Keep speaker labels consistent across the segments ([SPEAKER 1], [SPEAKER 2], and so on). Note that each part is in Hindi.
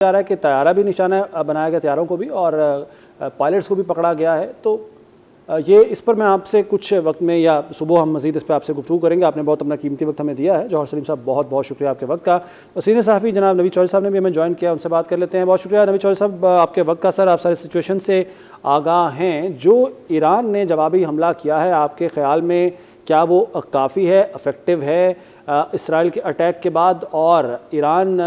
[SPEAKER 1] जा रहा है कि तैयारा भी निशाना बनाया गया, तैयारों को भी, और पायलट्स को भी पकड़ा गया है। तो ये इस पर मैं आपसे कुछ वक्त में या सुबह हम मज़ीद इस पर आपसे गुफ्तगू करेंगे। आपने बहुत अपना कीमती वक्त हमें दिया है। जौहर सलीम साहब, बहुत बहुत शुक्रिया आपके वक्त का। और सीनियर सहाफ़ी जनाब नवीद चौधरी साहब ने भी हमें ज्वाइन किया, उनसे बात कर लेते हैं। बहुत शुक्रिया नवीद चौधरी साहब आपके वक्त का। सर, आप सारी सिचुएशन से आगाह हैं। जो ईरान ने जवाबी हमला किया है, आपके ख्याल में क्या वो काफ़ी है, इफ़ेक्टिव है इसराइल के अटैक के बाद, और ईरान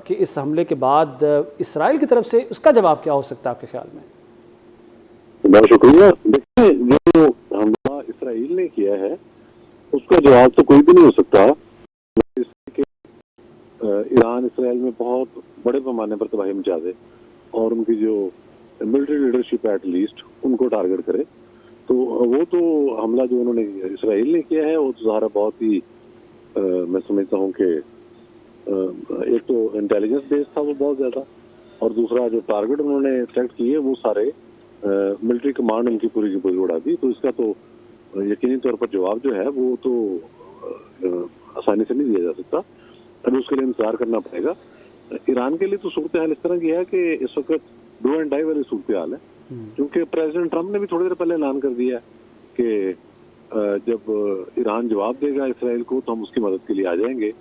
[SPEAKER 1] के इस हमले के बाद इसराइल की तरफ से उसका जवाब क्या हो सकता है आपके ख्याल में?
[SPEAKER 2] बहुत शुक्रिया। देखिए, जो हमला इसराइल ने किया है उसका जवाब तो कोई भी नहीं हो सकता। ईरान इसराइल में बहुत बड़े पैमाने पर तबाही मचा दे और उनकी जो मिलिट्री लीडरशिप एट लीस्ट उनको टारगेट करे, तो वो तो हमला जो उन्होंने इसराइल ने किया है वो तो ज़ाहिर बहुत ही मैं समझता हूँ कि एक तो इंटेलिजेंस बेस्ड था वो बहुत ज़्यादा, और दूसरा जो टारगेट उन्होंने सेलेक्ट किए वो सारे मिलिट्री कमांड उनकी पूरी की पूरी उड़ा दी। तो इसका तो यकीनी तौर पर जवाब जो है वो तो आसानी से नहीं दिया जा सकता, अभी उसके लिए इंतजार करना पड़ेगा। ईरान के लिए तो सूरत हाल इस तरह की है कि इस वक्त डू एंड डाई वाली सूरत हाल है, क्योंकि प्रेसिडेंट ट्रंप ने भी थोड़ी देर पहले ऐलान कर दिया कि जब ईरान जवाब देगा इसराइल को तो हम उसकी मदद के लिए आ जाएंगे।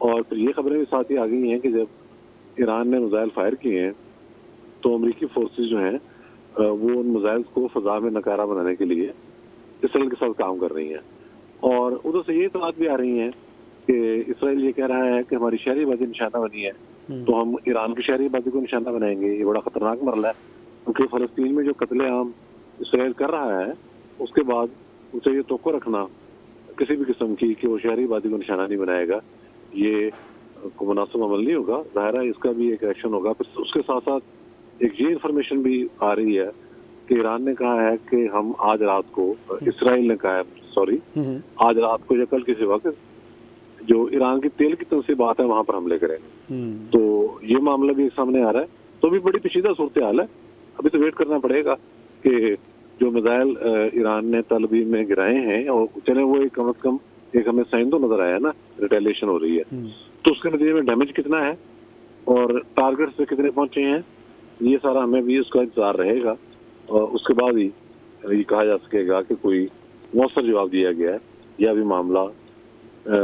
[SPEAKER 2] और फिर ये खबरें भी साथ ही आ गई हैं कि जब ईरान ने मिसाइल फायर किए हैं तो अमेरिकी फोर्सेस जो हैं वो उन मिसाइल को फजा में नकारा बनाने के लिए इसराइल के साथ काम कर रही हैं। और उधर से ये बात भी आ रही है कि इसराइल ये कह रहा है कि हमारी शहरी आबादी निशाना बनी है तो हम ईरान की शहरी आबादी को निशाना बनाएंगे। ये बड़ा खतरनाक मरला है, क्योंकि फलस्तीन में जो कत्लेआम इसराइल कर रहा है उसके बाद उसे ये तोक़ो रखना किसी भी किस्म की कि वो शहरी आबादी को निशाना नहीं बनाएगा, ये को मुनासिब अमल नहीं होगा। ज़ाहिर है इसका भी एक एक्शन होगा। फिर उसके साथ साथ एक ये इन्फॉर्मेशन भी आ रही है कि ईरान ने कहा है कि हम आज रात को, इसराइल ने कहा है सॉरी, आज रात को या कल किसी वक्त जो ईरान की तेल की तनसीबात है वहां पर हमले करेंगे। तो ये मामला भी सामने आ रहा है, तो भी बड़ी पेचीदा सूरत हाल है। अभी तो वेट करना पड़ेगा कि जो मिसाइल ईरान ने तल अवीव में गिराए हैं, और चले वो एक कम से कम एक हमें साइन तो नजर आया ना, रिटेलिएशन हो रही है, तो उसके नतीजे में डैमेज कितना है और टारगेट पे कितने पहुंचे हैं, ये सारा हमें भी उसका इंतजार रहेगा। और उसके बाद ही ये कहा जा सकेगा कि कोई मौसर जवाब दिया गया है या अभी मामला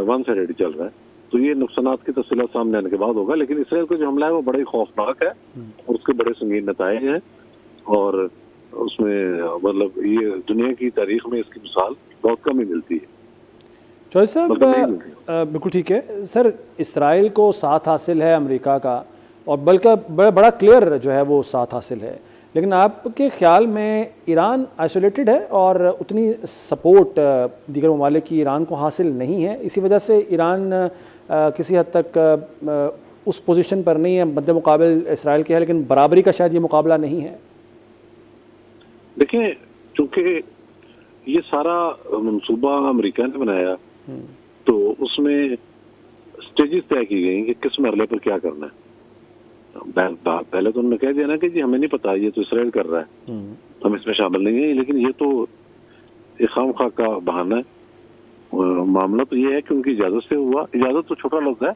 [SPEAKER 2] वन साइडेड चल रहा है। तो ये नुकसानात की तफसीलात सामने आने के बाद होगा। लेकिन इसराइल का जो हमला है वो बड़ा ही खौफनाक है और उसके बड़े संगीन नताइज हैं, और उसमें मतलब ये दुनिया की तारीख में इसकी मिसाल बहुत कम ही मिलती है।
[SPEAKER 1] चौधरी साहब, बिल्कुल ठीक है सर, इसराइल को साथ हासिल है अमेरिका का, और बल्कि बड़ा क्लियर जो है वो साथ हासिल है, लेकिन आपके ख्याल में ईरान आइसोलेटेड है और उतनी सपोर्ट दीगर ममालिक की ईरान को हासिल नहीं है, इसी वजह से ईरान किसी हद तक उस पोजीशन पर नहीं है, मद्दे मुकाबिल इसराइल के है, लेकिन बराबरी का शायद ये मुकाबला नहीं है?
[SPEAKER 2] देखिए, चूंकि ये सारा मंसूबा अमेरिका ने बनाया तो उसमें स्टेजेस तय की गई कि किस मरले पर क्या करना है। पहले तो उन्होंने कह दिया ना कि जी हमें नहीं पता, ये तो इसराइल कर रहा है, हम इसमें शामिल नहीं है। लेकिन ये तो एक खामखा का बहाना है। मामला तो ये है कि उनकी इजाजत से हुआ। इजाजत तो छोटा लफ्ज है,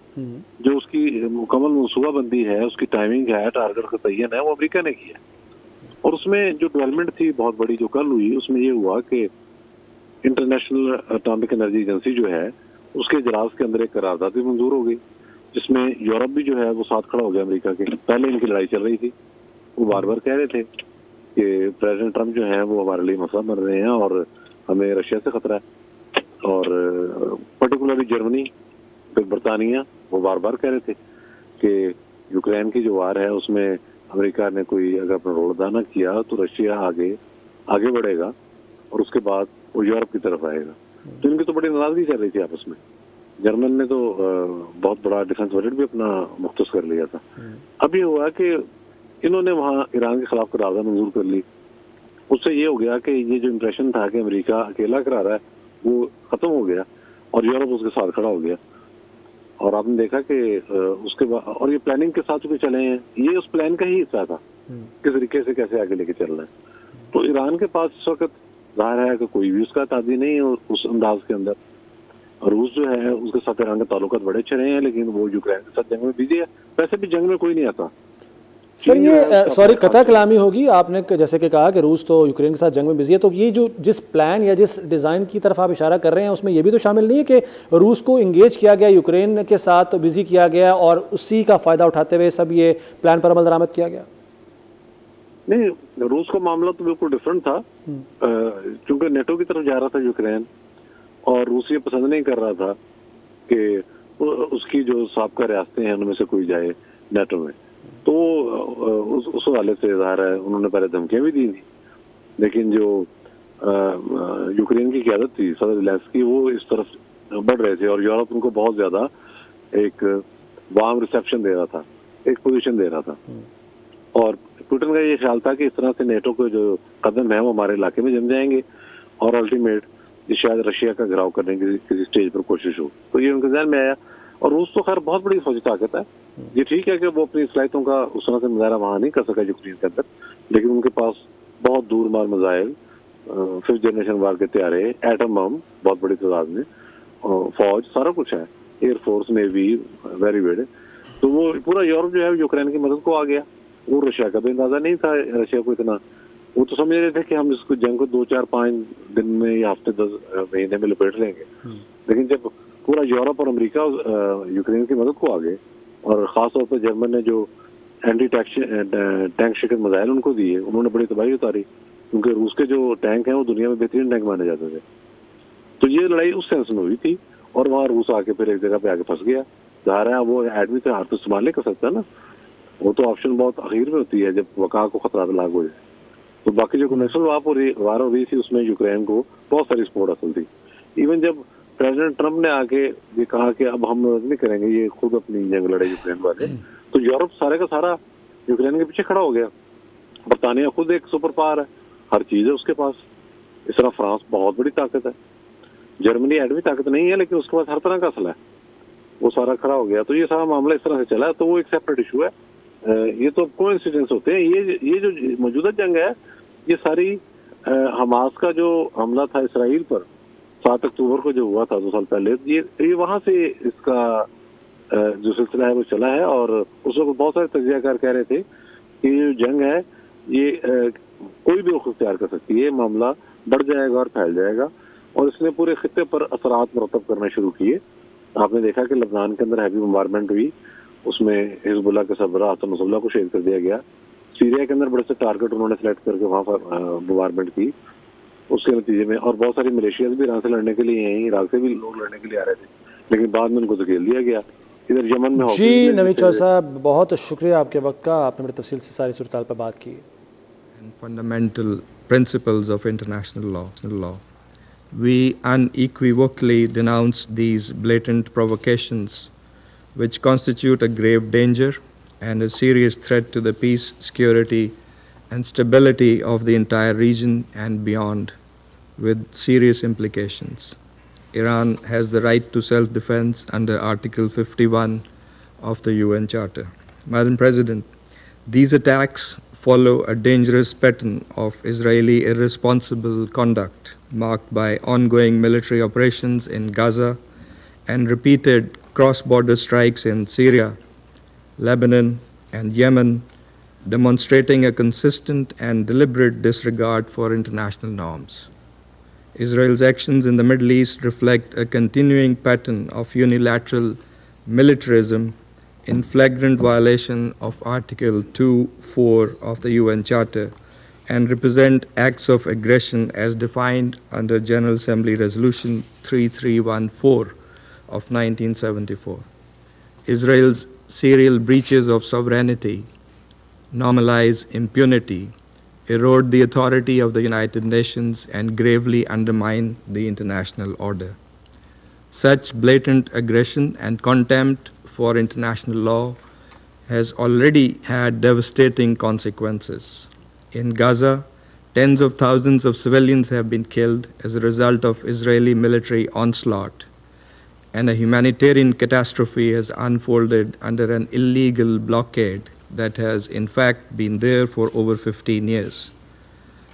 [SPEAKER 2] जो उसकी मुकम्मल मनसूबाबंदी है, उसकी टाइमिंग है, टारगेट का तयन है, वो अमेरिका ने किया। और उसमें जो डेवलपमेंट थी बहुत बड़ी जो कल हुई, उसमें ये हुआ कि इंटरनेशनल एटॉमिक एनर्जी एजेंसी जो है उसके इजलास के अंदर एक करारदाद भी मंजूर हो गई, जिसमें यूरोप भी जो है वो साथ खड़ा हो गया अमेरिका के। पहले इनकी लड़ाई चल रही थी, वो बार बार कह रहे थे कि प्रेसिडेंट ट्रंप जो है वो हमारे लिए मसला बन रहे हैं और हमें रशिया से खतरा है। और पर्टिकुलरली जर्मनी, फिर बरतानिया, वो बार बार कह रहे थे कि यूक्रेन की जो वार है उसमें अमेरिका ने कोई अगर अपना रोल अदा न किया तो रशिया आगे बढ़ेगा और उसके बाद वो यूरोप की तरफ आएगा। तो इनकी तो बड़ी नाराजगी चल रही थी आपस में। जर्मन ने तो बहुत बड़ा डिफेंस बजट भी अपना मुख्तस कर लिया था। अब ये हुआ कि इन्होंने वहाँ ईरान के खिलाफ करारदाद मंजूर कर ली। उससे ये हो गया कि ये जो इंप्रेशन था कि अमेरिका अकेला करा रहा है वो खत्म हो गया और यूरोप उसके साथ खड़ा हो गया। और आपने देखा कि उसके बाद, और ये प्लानिंग के साथ भी चले हैं, ये उस प्लान का ही हिस्सा था किस तरीके से कैसे आगे लेके चलना है। तो ईरान के पास इस वक्त जाहिर है कि कोई भी उसका तादी नहीं है उस अंदाज के अंदर। रूस जो है उसके साथ ईरान के ताल्लुकात बड़े अच्छे रहे हैं, लेकिन वो यूक्रेन के साथ जंग में बिजी है। वैसे भी जंग में कोई नहीं आता।
[SPEAKER 1] सर
[SPEAKER 2] चीन जो है
[SPEAKER 1] ये
[SPEAKER 2] उसका
[SPEAKER 1] सॉरी
[SPEAKER 2] अपना
[SPEAKER 1] कथा कलामी होगी, आपने जैसे कि कहा कि रूस तो यूक्रेन के साथ जंग में बिजी है, तो ये जो जिस प्लान या जिस डिज़ाइन की तरफ आप इशारा कर रहे हैं उसमें ये भी तो शामिल नहीं है कि रूस को इंगेज किया गया, यूक्रेन के साथ बिजी किया गया और उसी का फ़ायदा उठाते हुए सब ये प्लान पर अमल दरामद किया गया?
[SPEAKER 2] नहीं, रूस का मामला तो बिल्कुल डिफरेंट था, क्योंकि नेटो की तरफ जा रहा था यूक्रेन, और रूस ये पसंद नहीं कर रहा था कि उसकी जो साबका रियासतें हैं उनमें से कोई जाए नेटो में। तो उस हवाले से ज़ाहिर है उन्होंने पहले धमकियां भी दी थी, लेकिन जो यूक्रेन की क़यादत थी, सदर ज़ेलेंस्की, वो इस तरफ बढ़ रहे थे और यूरोप उनको बहुत ज़्यादा एक वार्म रिसेप्शन दे रहा था, एक पोजीशन दे रहा था। और पुतिन का ये ख्याल था कि इस तरह से नेटो के जो कदम है वो हमारे इलाके में जम जाएंगे और अल्टीमेट ये शायद रशिया का घिराव करने की किसी स्टेज पर कोशिश हो। तो ये उनके ध्यान में आया। और रूस तो खैर बहुत बड़ी फौजी ताकत है। ये ठीक है कि वो अपनी सलाहियतों का उस तरह से मुजाहरा वहां नहीं कर सका यूक्रेन के अंदर, लेकिन उनके पास बहुत दूर मार मिसाइल, 5th जनरेशन वार के तैयारे, एटम बम बहुत बड़ी तादाद में, फौज, सारा कुछ है, एयरफोर्स, नेवी, वेरी वेड। तो वो पूरा यूरोप जो है यूक्रेन की मदद को आ गया। वो रशिया का भी अंदाजा नहीं था रशिया को इतना, वो तो समझ रहे थे कि हम इसको जंग को 2-4-5 दिन में या हफ्ते 10 महीने में लपेट लेंगे। लेकिन जब पूरा यूरोप और अमेरिका यूक्रेन की मदद को आ गए, और खासतौर पर जर्मन ने जो एंटी टैंक शिकन मिसाइल उनको दिए, उन्होंने बड़ी तबाही उतारी, क्योंकि रूस के जो टैंक हैं वो दुनिया में बेहतरीन टैंक माने जाते थे। तो ये लड़ाई उस सेंस में हुई थी, और वहाँ रूस आके फिर एक जगह पे आके फंस गया। ज़ाहिर है वो आदमी तो हाथ तो इस्तेमाल नहीं कर सकता ना, वो तो ऑप्शन बहुत आखिर में होती है जब वक़ा को खतरा लाग हो जाए। तो बाकी जो कन्वेंशनल वार हो रही थी उसमें यूक्रेन को बहुत सारी सपोर्ट हासिल थी। इवन जब प्रेसिडेंट ट्रंप ने आके ये कहा कि अब हम मदद नहीं करेंगे, ये खुद अपनी जंग लड़े यूक्रेन वाले, तो यूरोप सारे का सारा यूक्रेन के पीछे खड़ा हो गया। बरतानिया खुद एक सुपर पावर है, हर चीज है उसके पास। इस तरह फ्रांस बहुत बड़ी ताकत है, जर्मनी एटमी ताकत नहीं है, लेकिन उसके पास हर तरह का असला है, वो सारा खड़ा हो गया। तो ये सारा मामला इस तरह से चला। तो वो एक सेपरेट इशू है। ये तो कोइंसिडेंस होते हैं। ये जो मौजूदा जंग है, ये सारी हमास का जो हमला था इसराइल पर 7 अक्टूबर को जो हुआ था 2 साल पहले, ये वहां से इसका जो सिलसिला है वो चला है। और उस वक्त बहुत सारे तजियाकार कह रहे थे कि ये जंग है ये कोई भी रुख इख्तियार कर सकती है, ये मामला बढ़ जाएगा और फैल जाएगा। और इसने पूरे खित्ते पर असरात मुरतब करने शुरू किए। आपने देखा कि लबनान के अंदर हैवी बम्बारमेंट हुई, उसमें हिजबुल्लाह के सरबराह हसन नसरुल्लाह को शहीद कर दिया गया। सीरिया के अंदर बड़े से टारगेट उन्होंने सेलेक्ट करके वहाँ पर बम्बारमेंट की, उसके नतीजे में। और बहुत सारी मलेशियाज भी ईरान से लड़ने के लिए हैं, इराक से भी लोग लड़ने के लिए आ रहे थे, लेकिन बाद में उनको धकेल दिया गया। इधर यमन में
[SPEAKER 1] जी नवीद चौधरी साहब, बहुत शुक्रिया आपके वक्त का, आपने बड़ी तफसील से सारी सूरत पर बात की।
[SPEAKER 3] Fundamental principles of international law. We unequivocally denounce these blatant provocations, which constitute a grave danger and a serious threat to the peace, security, and stability of the entire region and beyond, with serious implications. Iran has the right to self-defense under Article 51 of the UN Charter. Madam President, these attacks follow a dangerous pattern of Israeli irresponsible conduct marked by ongoing military operations in Gaza and repeated cross-border strikes in Syria, Lebanon, and Yemen, demonstrating a consistent and deliberate disregard for international norms. Israel's actions in the Middle East reflect a continuing pattern of unilateral militarism in flagrant violation of Article 2(4) of the UN Charter and represent acts of aggression as defined under General Assembly Resolution 3314 of 1974. Israel's serial breaches of sovereignty normalize impunity, erode the authority of the United Nations, and gravely undermine the international order. Such blatant aggression and contempt for international law has already had devastating consequences. In Gaza, tens of thousands of civilians have been killed as a result of Israeli military onslaught, and a humanitarian catastrophe has unfolded under an illegal blockade that has in fact been there for over 15 years.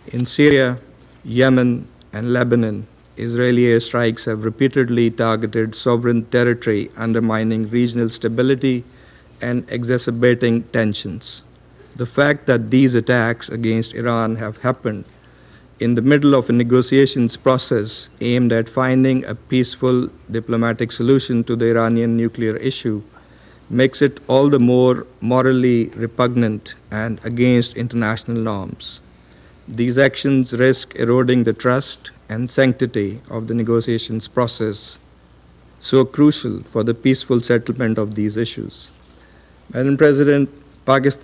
[SPEAKER 3] In Syria, Yemen, and Lebanon, Israeli airstrikes have repeatedly targeted sovereign territory, undermining regional stability and exacerbating tensions. The fact that these attacks against Iran have happened in the middle of a negotiations process aimed at finding a peaceful diplomatic solution to the Iranian nuclear issue makes it all the more morally repugnant and against international norms. These actions risk eroding the trust and sanctity of the negotiations process, so crucial for the peaceful settlement of these issues. Madam President, Pakistan